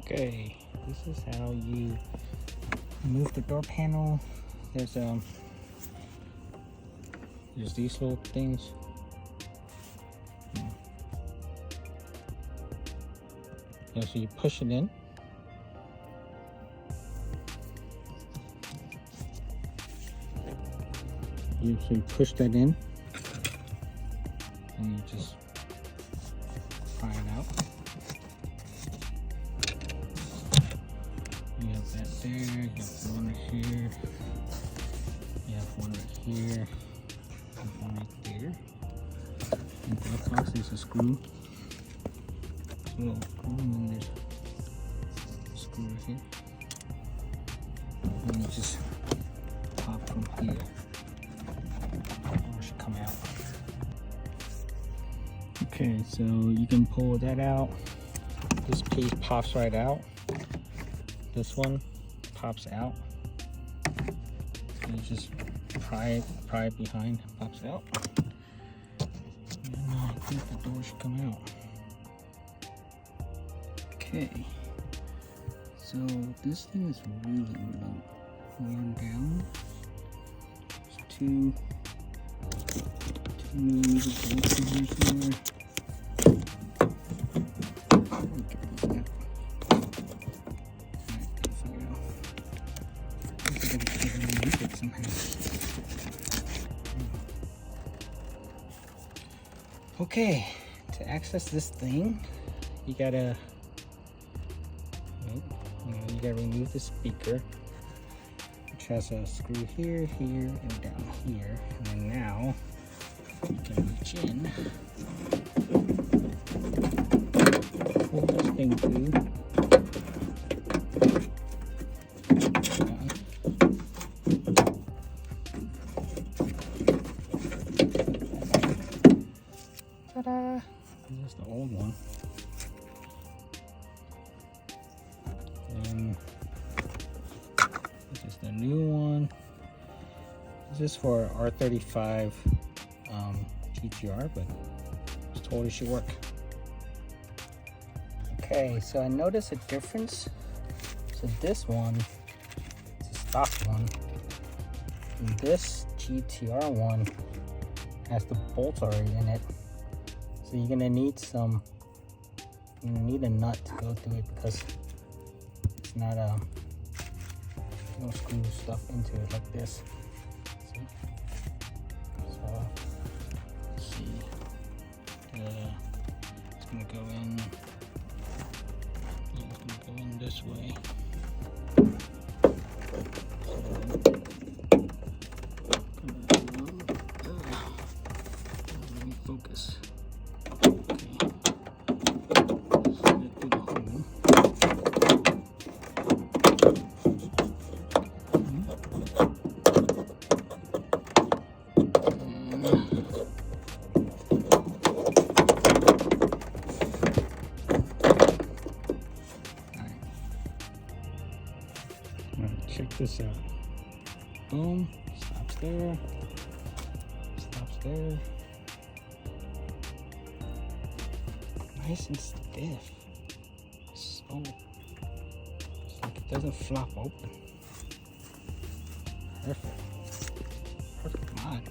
Okay, this is how you remove the door panel. There's these little things. Yeah, so you push it in. So you push that in, and you just pry it out. You have that there, you have one right here, you have one right here, and one right there. And that box is a screw. So, and then there's a screw right here. And you just pop from here. It should come out. Okay, so you can pull that out. This piece pops right out. This one pops out. So you just pry it behind, pops out. And I think the door should come out. Okay. So this thing is really worn down. There's two millimeter bolts in here somewhere. Okay, to access this thing, you gotta remove the speaker, which has a screw here, here, and down here. And then now you can reach in, pull this thing through. Ta-da! This is the old one. And this is the new one. This is for R35 GTR, but it's totally should work. Okay, so I noticed a difference. So this one is a stock one, and this GTR one has the bolts already in it. So you're gonna need a nut to go through it because it's not no screw stuff into it like this. See? So let's see. It's gonna go in. Yeah, it's gonna go in this way. Let me focus. Check this out. Boom, stops there, stops there. Nice and stiff. So it's like it doesn't flop open. Perfect. Perfect mod.